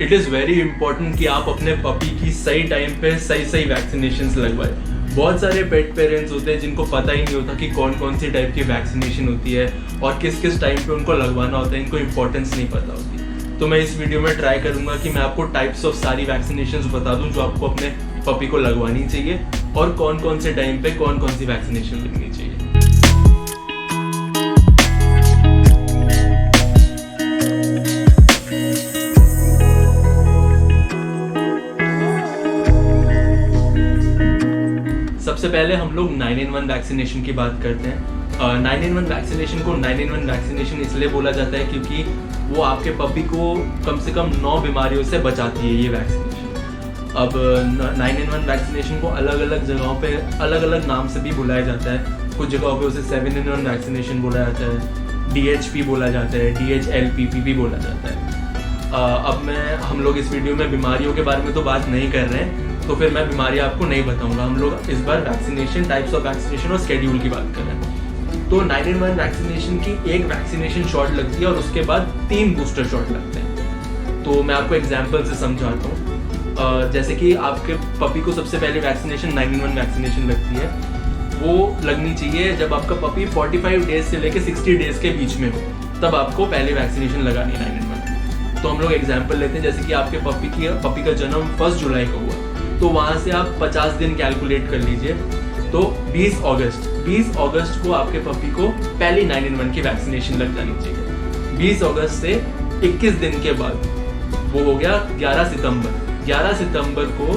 It is very important कि आप अपने पपी की सही टाइम पे सही वैक्सीनेशंस लगवाएं। बहुत सारे पेट पेरेंट्स होते हैं जिनको पता ही नहीं होता कि कौन कौन सी टाइप की वैक्सीनेशन होती है और किस किस टाइम पे उनको लगवाना होता है, इनको इंपॉर्टेंस नहीं पता होती। तो मैं इस वीडियो में ट्राई करूंगा कि मैं आपको टाइप्स ऑफ सारी वैक्सीनेशंस बता दूं जो आपको अपने पपी को लगवानी चाहिए और कौन कौन से टाइम पे कौन कौन सी वैक्सीनेशन लगनी चाहिए। सबसे पहले हम लोग 9-in-1 वैक्सीनेशन की बात करते हैं। 9-in-1 वैक्सीनेशन को 9-in-1 वैक्सीनेशन इसलिए बोला जाता है क्योंकि वो आपके पपी को कम से कम 9 बीमारियों से बचाती है ये वैक्सीनेशन। अब 9-in-1 वैक्सीनेशन को अलग अलग जगहों पे अलग अलग नाम से भी बुलाया जाता है। कुछ जगहों पे उसे 7-in-1 वैक्सीनेशन बोला जाता है, DHP बोला जाता है, DHLPP भी बोला जाता है। अब हम लोग इस वीडियो में बीमारियों के बारे में तो बात नहीं कर रहे हैं, तो फिर मैं बीमारी आपको नहीं बताऊंगा। हम लोग इस बार वैक्सीनेशन, टाइप्स ऑफ वैक्सीनेशन और स्केड्यूल की बात कर रहे हैं। तो 9-in-1 वैक्सीनेशन की एक वैक्सीनेशन शॉट लगती है और उसके बाद 3 बूस्टर शॉट लगते हैं। तो मैं आपको एग्जांपल से समझाता हूँ। जैसे कि आपके पपी को सबसे पहले वैक्सीनेशन 9-in-1 वैक्सीनेशन लगती है, वो लगनी चाहिए जब आपका पपी 45 डेज से लेकर 60 डेज के बीच में हो, तब आपको पहले वैक्सीनेशन लगानी है 9-in-1। तो हम लोग एग्जाम्पल लेते हैं, जैसे कि आपके पपी का जन्म 1 जुलाई को हुआ, तो वहाँ से आप 50 दिन कैलकुलेट कर लीजिए। तो 20 अगस्त को आपके पपी को पहली 9-in-1 की वैक्सीनेशन लग जानी चाहिए। 20 अगस्त से 21 दिन के बाद वो हो गया 11 सितंबर को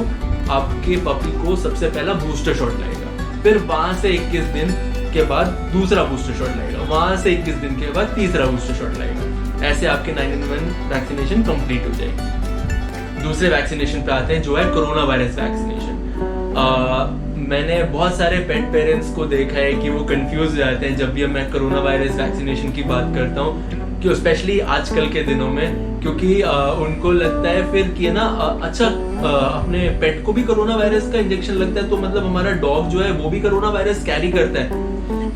आपके पपी को सबसे पहला बूस्टर शॉट लगेगा। फिर वहाँ से 21 दिन के बाद दूसरा बूस्टर शॉट लगेगा, वहाँ से 21 दिन के बाद तीसरा बूस्टर शॉट लगेगा। ऐसे आपके 9-in-1 वैक्सीनेशन कंप्लीट हो जाएगी। दूसरे वैक्सीनेशन पे आते हैं जो है कोरोना वायरस वैक्सीनेशन। मैंने बहुत सारे पेट पेरेंट्स को देखा है कि वो कंफ्यूज हो जाते हैं जब भी मैं कोरोना वायरस वैक्सीनेशन की बात करता हूँ, कि स्पेशली आजकल के दिनों में, क्योंकि उनको लगता है फिर कि ना अच्छा अपने पेट को भी कोरोना वायरस का इंजेक्शन लगता है तो मतलब हमारा डॉग जो है वो भी कोरोना वायरस कैरी करता है।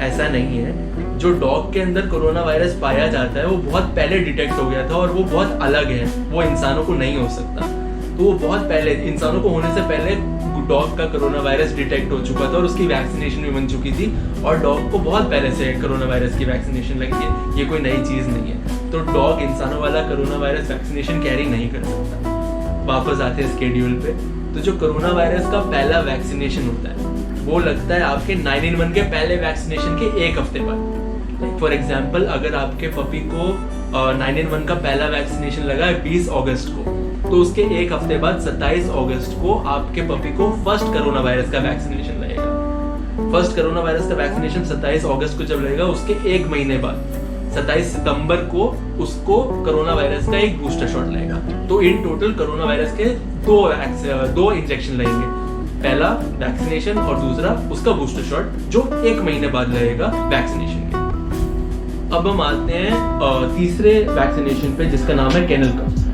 ऐसा नहीं है। जो डॉग के अंदर कोरोना वायरस पाया जाता है वो बहुत पहले डिटेक्ट हो गया था और वो बहुत अलग है, वो इंसानों को नहीं हो सकता। तो वो बहुत पहले, इंसानों को होने से पहले डॉग का कोरोना वायरस डिटेक्ट हो चुका था और उसकी वैक्सीनेशन भी बन चुकी थी और डॉग को बहुत पहले से कोरोना वायरस की वैक्सीनेशन लगी है। ये कोई नई चीज नहीं है। तो डॉग इंसानों वाला कोरोना वायरस वैक्सीनेशन कैरी नहीं कर सकता। वापस आते हैं स्केड्यूल पे। तो जो कोरोना वायरस का पहला वैक्सीनेशन होता है वो लगता है आपके 9-in-1 के पहले वैक्सीनेशन के 1 हफ्ते बाद। फॉर एग्जाम्पल, अगर आपके पपी को 9-in-1 का पहला वैक्सीनेशन लगा है 20 अगस्त को, तो उसके 1 हफ्ते बाद 27 अगस्त को आपके पपी को फर्स्ट कोरोना वायरस का वैक्सीनेशन लगेगा। फर्स्ट कोरोना वायरस का वैक्सीनेशन 27 अगस्त को जब लगेगा, उसके 1 महीने बाद 27 सितंबर को उसको कोरोना वायरस का एक बूस्टर शॉट लगेगा। तो इन टोटल कोरोना वायरस के 2 इंजेक्शन लगेंगे, पहला वैक्सीनेशन और दूसरा उसका बूस्टर शॉट, जो 1 महीने बाद लगेगा वैक्सीनेशन के। अब हम आते हैं तीसरे वैक्सीनेशन पे, जिसका नाम है केनल कफ।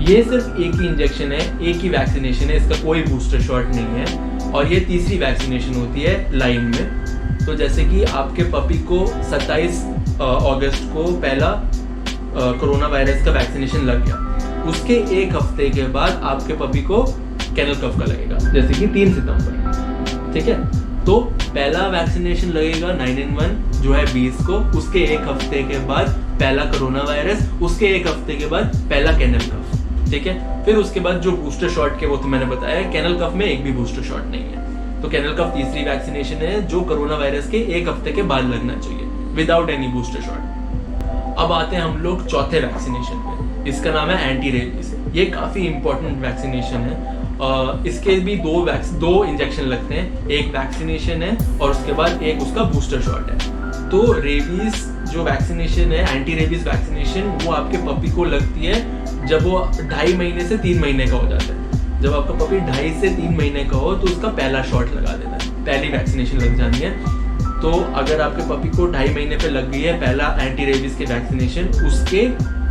ये सिर्फ एक ही इंजेक्शन है, एक ही वैक्सीनेशन है, इसका कोई बूस्टर शॉट नहीं है और ये तीसरी वैक्सीनेशन होती है लाइन में। तो जैसे कि आपके पपी को 27 अगस्त को पहला कोरोना वायरस का वैक्सीनेशन लग गया, उसके 1 हफ्ते के बाद आपके पपी को केनल कफ का लगेगा, जैसे कि 3 सितंबर। ठीक है, तो पहला वैक्सीनेशन लगेगा 9-in-1 जो है 20 को, उसके 1 हफ्ते के बाद पहला कोरोना वायरस, उसके 1 हफ्ते के बाद पहला केनल कफ। ठीक है, फिर उसके बाद जो बूस्टर शॉट के वो तो मैंने बताया, केनल कफ में एक भी बूस्टर शॉट नहीं है। तो केनल कफ तीसरी वैक्सीनेशन है जो कोरोना वायरस के 1 हफ्ते के बाद लगना चाहिए विदाउट एनी बूस्टर शॉट। अब आते हैं हम लोग चौथे वैक्सीनेशन पे, इसका नाम है एंटी रेबीज। ये काफी इंपॉर्टेंट वैक्सीनेशन है। इसके भी 2 इंजेक्शन लगते हैं, एक वैक्सीनेशन है और उसके बाद एक उसका बूस्टर शॉट है। तो रेबीज जो वैक्सीनेशन है, एंटी रेबीज वैक्सीनेशन, वो आपके पपी को लगती है जब वो 2.5 महीने से 3 महीने का हो जाता है। जब आपका पपी 2.5 से 3 महीने का हो तो उसका पहला शॉट लगा देना है, पहली वैक्सीनेशन लग जानी है। तो अगर आपके पपी को 2.5 महीने पे लग गई है पहला एंटी रेबीज की वैक्सीनेशन, उसके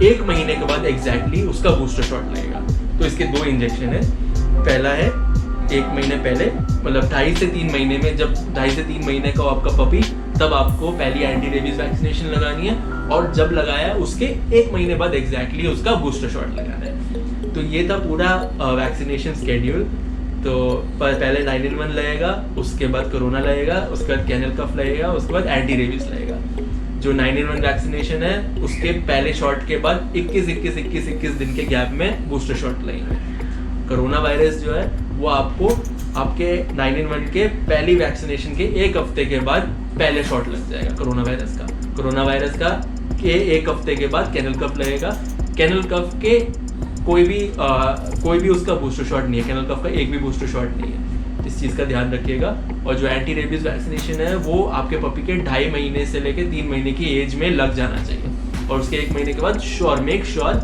1 महीने के बाद एग्जैक्टली उसका बूस्टर शॉट लगेगा। तो इसके 2 इंजेक्शन है, पहला है 1 महीने पहले, मतलब 2.5 से 3 महीने में, जब 2.5 से 3 महीने का हो आपका पपी, तब आपको पहली एंटी रेबीज वैक्सीनेशन लगानी है और जब लगाया उसके 1 महीने बाद एग्जैक्टली उसका बूस्टर शॉट लगाना है। तो ये था पूरा वैक्सीनेशन स्केड्यूल। तो पहले 9-in-1 लगेगा, उसके बाद कोरोना लगेगा, उसके बाद कैनल कफ लगेगा, उसके बाद एंटी रेबीज लगेगा। जो 9-in-1 वैक्सीनेशन है उसके पहले शॉट के बाद 21 दिन के गैप में बूस्टर शॉट लगेंगे। कोरोना वायरस जो है वो आपको आपके 9-in-1 के पहली वैक्सीनेशन के 1 हफ्ते के बाद पहले शॉट लग जाएगा कोरोना वायरस का के 1 हफ्ते के बाद कैनल कफ लगेगा। कैनल कफ के कोई भी उसका बूस्टर शॉट नहीं है, कैनल कफ का एक भी बूस्टर शॉट नहीं है, इस चीज़ का ध्यान रखिएगा। और जो एंटी रेबीज वैक्सीनेशन है वो आपके पपी के 2.5 महीने से लेकर 3 महीने की एज में लग जाना चाहिए, और उसके 1 महीने के बाद मेक श्योर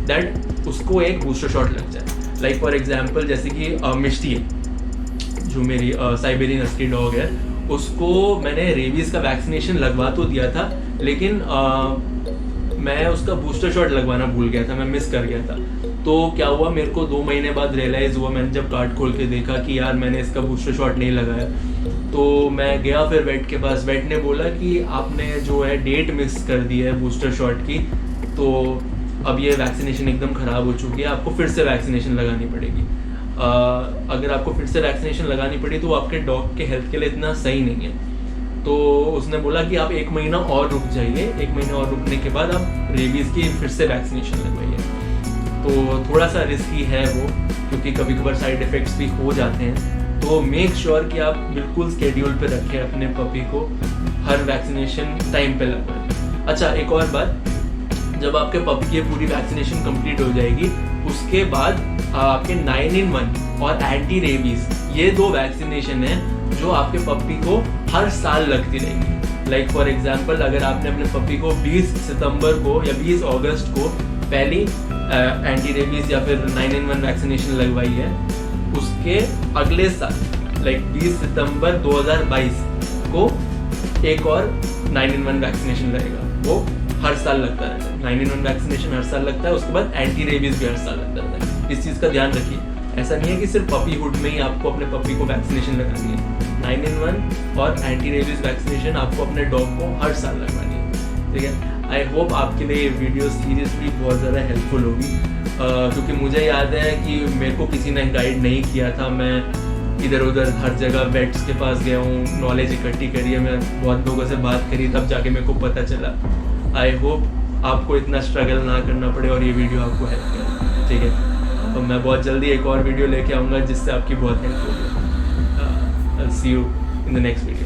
दैट उसको एक बूस्टर शॉट लग जाए। लाइक फॉर एग्जाम्पल जैसे कि मिष्टी है जो मेरी साइबेरियन हस्की डॉग है, उसको मैंने रेबीज का वैक्सीनेशन लगवा तो दिया था, लेकिन मैं उसका बूस्टर शॉट लगवाना भूल गया था, मैं मिस कर गया था। तो क्या हुआ, मेरे को 2 महीने बाद रियलाइज़ हुआ, मैंने जब कार्ड खोल के देखा कि यार मैंने इसका बूस्टर शॉट नहीं लगाया। तो मैं गया फिर वेट के पास, वेट ने बोला कि आपने जो है डेट मिस कर दी है बूस्टर शॉट की, तो अब ये वैक्सीनेशन एकदम ख़राब हो चुकी है, आपको फिर से वैक्सीनेशन लगानी पड़ेगी। अगर आपको फिर से वैक्सीनेशन लगानी पड़ी तो आपके डॉग के हेल्थ के लिए इतना सही नहीं है। तो उसने बोला कि आप 1 महीना और रुक जाइए, 1 महीना और रुकने के बाद आप रेबीज़ की फिर से वैक्सीनेशन लगवाइए। तो थोड़ा सा रिस्की है वो, क्योंकि कभी कभार साइड इफ़ेक्ट्स भी हो जाते हैं। तो मेक श्योर कि आप बिल्कुल स्केड्यूल पे रखें अपने पपी को, हर वैक्सीनेशन टाइम पे लगवाएं। अच्छा, एक और बात, जब आपके पपी की पूरी वैक्सीनेशन कंप्लीट हो जाएगी उसके बाद आपके 9-in-1 और एंटी रेबीज़ ये 2 वैक्सीनेशन है जो आपके पपी को हर साल लगती रहेंगी। लाइक फॉर एग्जांपल, अगर आपने अपने पपी को 20 सितंबर को या 20 अगस्त को पहली एंटी रेबीज या फिर 9-in-1 वैक्सीनेशन लगवाई है, उसके अगले साल लाइक 20 सितंबर 2022 को एक और 9-in-1 वैक्सीनेशन लगेगा। वो हर साल लगता रहता है, 9-in-1 वैक्सीनेशन हर साल लगता है, उसके बाद एंटी रेबीज भी हर साल लगता रहता है। इस चीज़ का ध्यान रखिए, ऐसा नहीं है कि सिर्फ पपी हुड में ही आपको अपने पपी को वैक्सीनेशन लगानी है। 9-in-1 और एंटी रेबीज वैक्सीनेशन आपको अपने डॉग को हर साल लगवानी है, ठीक है। आई होप आपके लिए ये वीडियो सीरियसली बहुत ज़्यादा हेल्पफुल होगी, क्योंकि मुझे याद है कि मेरे को किसी ने गाइड नहीं किया था, मैं इधर उधर हर जगह वेट्स के पास गया हूँ, नॉलेज इकट्ठी करी है, मैं बहुत लोगों से बात करी, तब जाके मेरे को पता चला। आई होप आपको इतना स्ट्रगल ना करना पड़े और ये वीडियो आपको हेल्प करे, ठीक है। तो मैं बहुत जल्दी एक और वीडियो लेके आऊँगा जिससे आपकी बहुत हेल्प होगी। See you in the next video.